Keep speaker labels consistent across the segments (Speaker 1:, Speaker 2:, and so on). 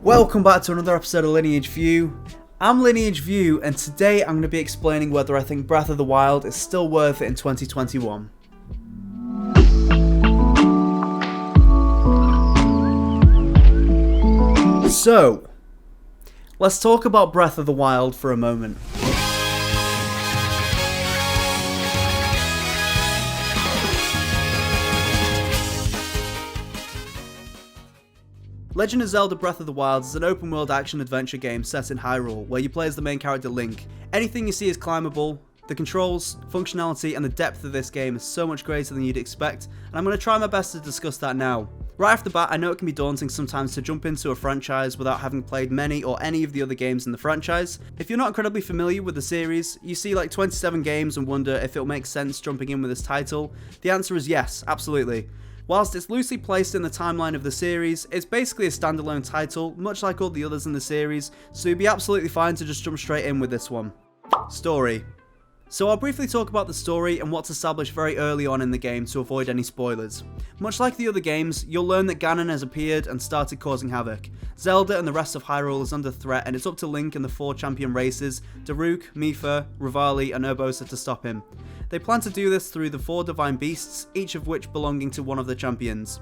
Speaker 1: Welcome back to another episode of LineageView. I'm LineageView, and today I'm going to be explaining whether I think Breath of the Wild is still worth it in 2021. So, let's talk about Breath of the Wild for a moment. Legend of Zelda Breath of the Wild is an open-world action-adventure game set in Hyrule, where you play as the main character Link. Anything you see is climbable. The controls, functionality, and the depth of this game is so much greater than you'd expect, and I'm going to try my best to discuss that now. Right off the bat, I know it can be daunting sometimes to jump into a franchise without having played many or any of the other games in the franchise. If you're not incredibly familiar with the series, you see like 27 games and wonder if it'll make sense jumping in with this title. The answer is yes, absolutely. Whilst it's loosely placed in the timeline of the series, it's basically a standalone title, much like all the others in the series, so you'd be absolutely fine to just jump straight in with this one. Story. So I'll briefly talk about the story and what's established very early on in the game to avoid any spoilers. Much like the other games, you'll learn that Ganon has appeared and started causing havoc. Zelda and the rest of Hyrule is under threat, and it's up to Link and the 4 champion races, Daruk, Mipha, Rivali and Urbosa to stop him. They plan to do this through the 4 divine beasts, each of which belonging to one of the champions.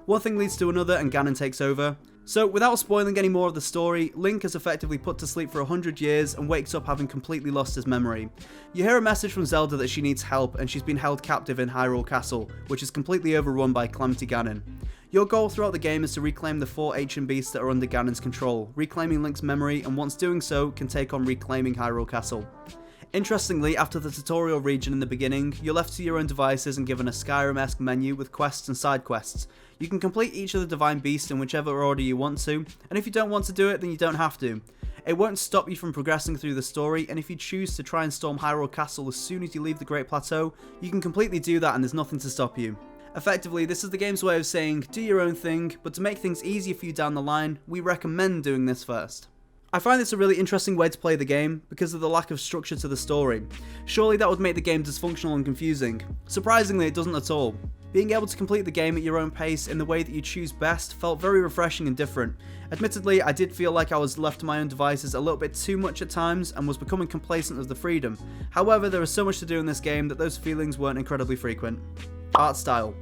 Speaker 1: One thing leads to another and Ganon takes over. So without spoiling any more of the story, Link is effectively put to sleep for 100 years and wakes up having completely lost his memory. You hear a message from Zelda that she needs help and she's been held captive in Hyrule Castle, which is completely overrun by Calamity Ganon. Your goal throughout the game is to reclaim the 4 ancient beasts that are under Ganon's control, reclaiming Link's memory, and once doing so, can take on reclaiming Hyrule Castle. Interestingly, after the tutorial region in the beginning, you're left to your own devices and given a Skyrim-esque menu with quests and side quests. You can complete each of the divine beasts in whichever order you want to, and if you don't want to do it, then you don't have to. It won't stop you from progressing through the story, and if you choose to try and storm Hyrule Castle as soon as you leave the Great Plateau, you can completely do that and there's nothing to stop you. Effectively, this is the game's way of saying, do your own thing, but to make things easier for you down the line, we recommend doing this first. I find this a really interesting way to play the game because of the lack of structure to the story. Surely that would make the game dysfunctional and confusing. Surprisingly, it doesn't at all. Being able to complete the game at your own pace in the way that you choose best felt very refreshing and different. Admittedly, I did feel like I was left to my own devices a little bit too much at times and was becoming complacent of the freedom. However, there is so much to do in this game that those feelings weren't incredibly frequent. Art style.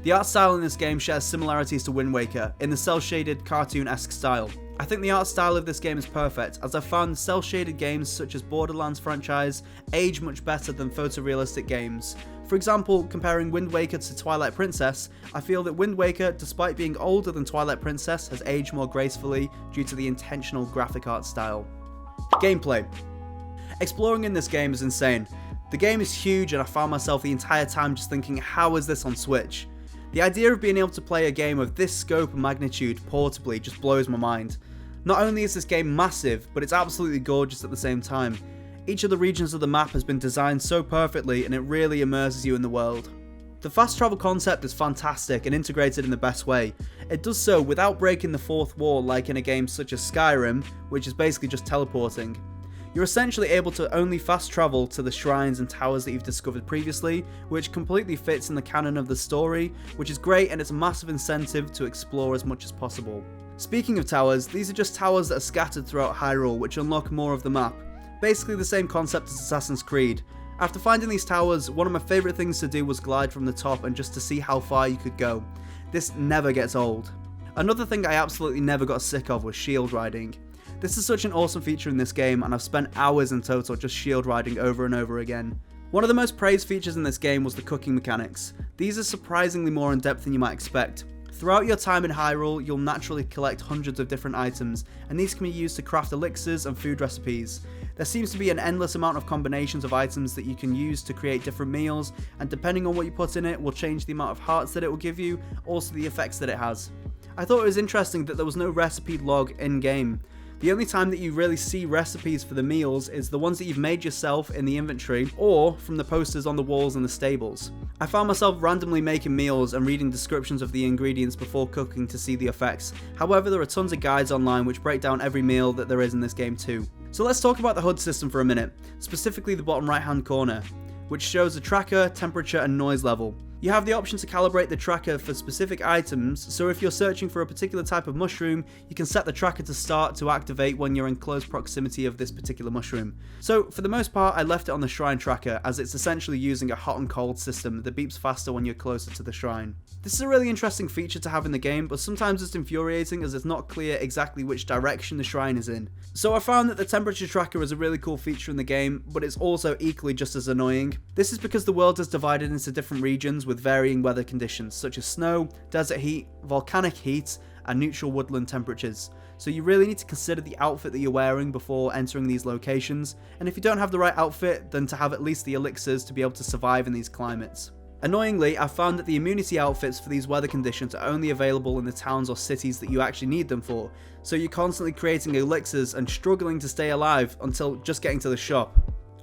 Speaker 1: The art style in this game shares similarities to Wind Waker, in the cel-shaded, cartoon-esque style. I think the art style of this game is perfect, as I've found cel-shaded games such as Borderlands franchise age much better than photorealistic games. For example, comparing Wind Waker to Twilight Princess, I feel that Wind Waker, despite being older than Twilight Princess, has aged more gracefully due to the intentional graphic art style. Gameplay. Exploring in this game is insane. The game is huge and I found myself the entire time just thinking, how is this on Switch? The idea of being able to play a game of this scope and magnitude portably just blows my mind. Not only is this game massive, but it's absolutely gorgeous at the same time. Each of the regions of the map has been designed so perfectly and it really immerses you in the world. The fast travel concept is fantastic and integrated in the best way. It does so without breaking the fourth wall like in a game such as Skyrim, which is basically just teleporting. You're essentially able to only fast travel to the shrines and towers that you've discovered previously, which completely fits in the canon of the story, which is great and it's a massive incentive to explore as much as possible. Speaking of towers, these are just towers that are scattered throughout Hyrule, which unlock more of the map. Basically the same concept as Assassin's Creed. After finding these towers, one of my favourite things to do was glide from the top and just to see how far you could go. This never gets old. Another thing I absolutely never got sick of was shield riding. This is such an awesome feature in this game, and I've spent hours in total just shield riding over and over again. One of the most praised features in this game was the cooking mechanics. These are surprisingly more in depth than you might expect. Throughout your time in Hyrule, you'll naturally collect hundreds of different items, and these can be used to craft elixirs and food recipes. There seems to be an endless amount of combinations of items that you can use to create different meals, and depending on what you put in it will change the amount of hearts that it will give you, also the effects that it has. I thought it was interesting that there was no recipe log in-game. The only time that you really see recipes for the meals is the ones that you've made yourself in the inventory or from the posters on the walls in the stables. I found myself randomly making meals and reading descriptions of the ingredients before cooking to see the effects. However, there are tons of guides online which break down every meal that there is in this game too. So let's talk about the HUD system for a minute, specifically the bottom right hand corner, which shows the tracker, temperature and noise level. You have the option to calibrate the tracker for specific items, so if you're searching for a particular type of mushroom, you can set the tracker to start to activate when you're in close proximity of this particular mushroom. So for the most part, I left it on the shrine tracker, as it's essentially using a hot and cold system that beeps faster when you're closer to the shrine. This is a really interesting feature to have in the game, but sometimes it's infuriating as it's not clear exactly which direction the shrine is in. So I found that the temperature tracker is a really cool feature in the game, but it's also equally just as annoying. This is because the world is divided into different regions with varying weather conditions, such as snow, desert heat, volcanic heat, and neutral woodland temperatures. So you really need to consider the outfit that you're wearing before entering these locations, and if you don't have the right outfit, then to have at least the elixirs to be able to survive in these climates. Annoyingly, I've found that the immunity outfits for these weather conditions are only available in the towns or cities that you actually need them for, so you're constantly creating elixirs and struggling to stay alive until just getting to the shop.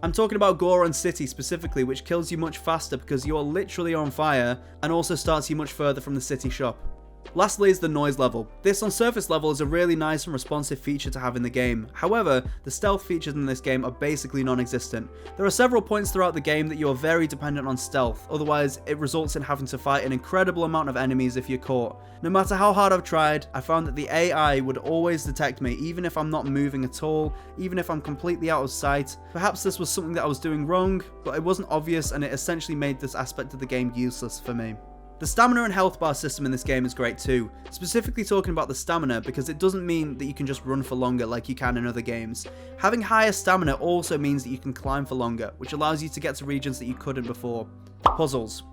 Speaker 1: I'm talking about Goron City specifically, which kills you much faster because you're literally on fire, and also starts you much further from the city shop. Lastly is the noise level. This on surface level is a really nice and responsive feature to have in the game. However, the stealth features in this game are basically non-existent. There are several points throughout the game that you are very dependent on stealth, otherwise it results in having to fight an incredible amount of enemies if you're caught. No matter how hard I've tried, I found that the AI would always detect me even if I'm not moving at all, even if I'm completely out of sight. Perhaps this was something that I was doing wrong, but it wasn't obvious and it essentially made this aspect of the game useless for me. The stamina and health bar system in this game is great too, specifically talking about the stamina because it doesn't mean that you can just run for longer like you can in other games. Having higher stamina also means that you can climb for longer, which allows you to get to regions that you couldn't before. Puzzles.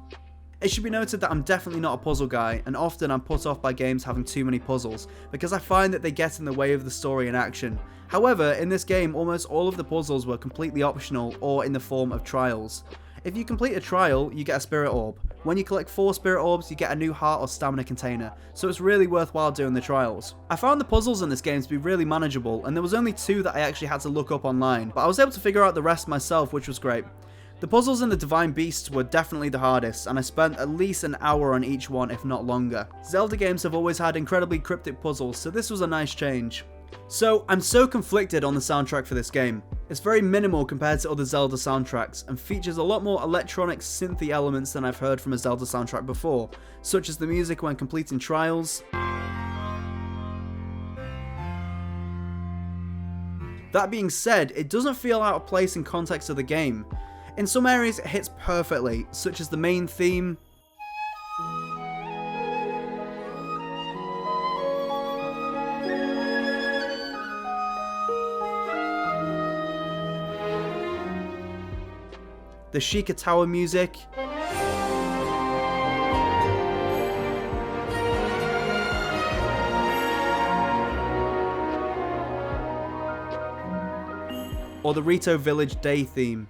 Speaker 1: It should be noted that I'm definitely not a puzzle guy, and often I'm put off by games having too many puzzles, because I find that they get in the way of the story and action. However, in this game, almost all of the puzzles were completely optional or in the form of trials. If you complete a trial, you get a spirit orb. When you collect 4 spirit orbs, you get a new heart or stamina container, so it's really worthwhile doing the trials. I found the puzzles in this game to be really manageable, and there was only 2 that I actually had to look up online, but I was able to figure out the rest myself, which was great. The puzzles in the Divine Beasts were definitely the hardest, and I spent at least an hour on each one, if not longer. Zelda games have always had incredibly cryptic puzzles, so this was a nice change. So, I'm so conflicted on the soundtrack for this game. It's very minimal compared to other Zelda soundtracks, and features a lot more electronic synthy elements than I've heard from a Zelda soundtrack before, such as the music when completing trials. That being said, it doesn't feel out of place in context of the game. In some areas it hits perfectly, such as the main theme, the Sheikah Tower music, or the Rito Village Day theme.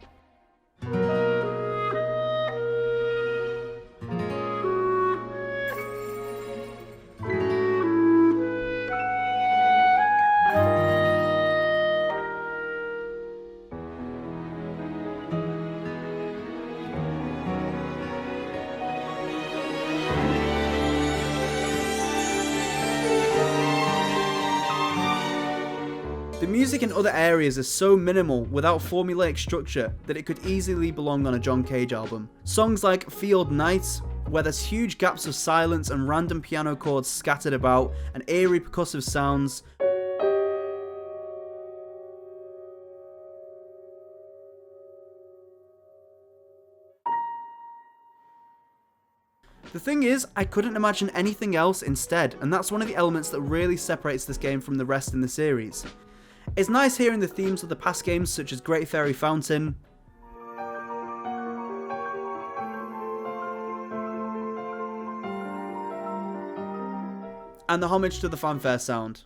Speaker 1: The music in other areas is so minimal without formulaic structure that it could easily belong on a John Cage album. Songs like Field Night, where there's huge gaps of silence and random piano chords scattered about and eerie percussive sounds. The thing is, I couldn't imagine anything else instead, and that's one of the elements that really separates this game from the rest in the series. It's nice hearing the themes of the past games such as Great Fairy Fountain, and the homage to the fanfare sound.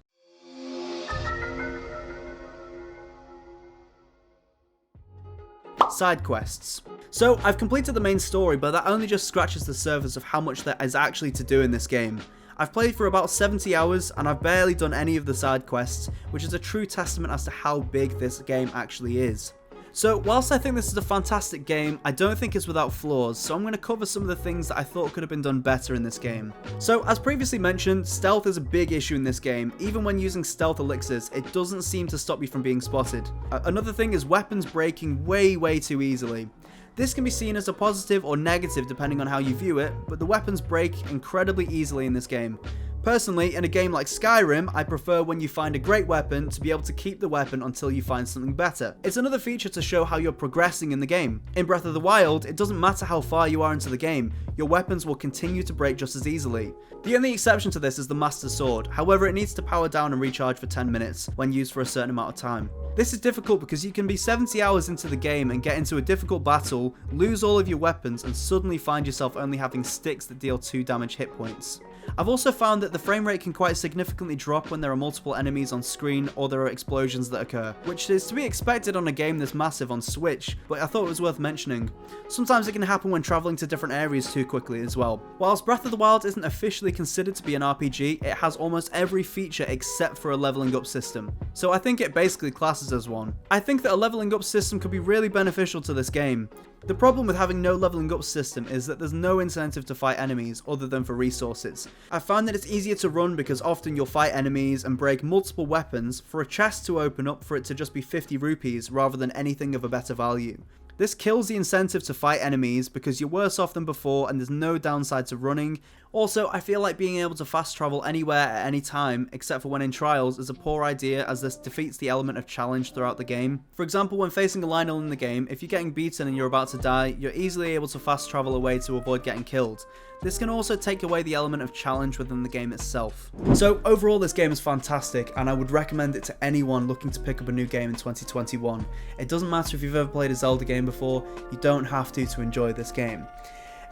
Speaker 1: Side quests. So, I've completed the main story, but that only just scratches the surface of how much there is actually to do in this game. I've played for about 70 hours and I've barely done any of the side quests, which is a true testament as to how big this game actually is. So whilst I think this is a fantastic game, I don't think it's without flaws, so I'm going to cover some of the things that I thought could have been done better in this game. So as previously mentioned, stealth is a big issue in this game. Even when using stealth elixirs, it doesn't seem to stop you from being spotted. Another thing is weapons breaking way too easily. This can be seen as a positive or negative depending on how you view it, but the weapons break incredibly easily in this game. Personally, in a game like Skyrim, I prefer when you find a great weapon to be able to keep the weapon until you find something better. It's another feature to show how you're progressing in the game. In Breath of the Wild, it doesn't matter how far you are into the game, your weapons will continue to break just as easily. The only exception to this is the Master Sword, however it needs to power down and recharge for 10 minutes when used for a certain amount of time. This is difficult because you can be 70 hours into the game and get into a difficult battle, lose all of your weapons and suddenly find yourself only having sticks that deal 2 damage hit points. I've also found that the frame rate can quite significantly drop when there are multiple enemies on screen or there are explosions that occur, which is to be expected on a game this massive on Switch, but I thought it was worth mentioning. Sometimes it can happen when travelling to different areas too quickly as well. Whilst Breath of the Wild isn't officially considered to be an RPG, it has almost every feature except for a leveling up system, so I think it basically classes as one. I think that a leveling up system could be really beneficial to this game. The problem with having no leveling up system is that there's no incentive to fight enemies other than for resources. I find that it's easier to run because often you'll fight enemies and break multiple weapons for a chest to open up for it to just be 50 rupees rather than anything of a better value. This kills the incentive to fight enemies because you're worse off than before and there's no downside to running. Also, I feel like being able to fast travel anywhere at any time, except for when in trials, is a poor idea as this defeats the element of challenge throughout the game. For example, when facing a Lionel in the game, if you're getting beaten and you're about to die, you're easily able to fast travel away to avoid getting killed. This can also take away the element of challenge within the game itself. So overall this game is fantastic and I would recommend it to anyone looking to pick up a new game in 2021. It doesn't matter if you've ever played a Zelda game before, you don't have to enjoy this game.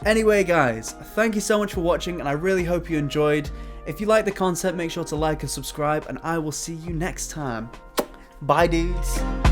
Speaker 1: Anyway guys, thank you so much for watching and I really hope you enjoyed. If you like the content, make sure to like and subscribe and I will see you next time. Bye dudes!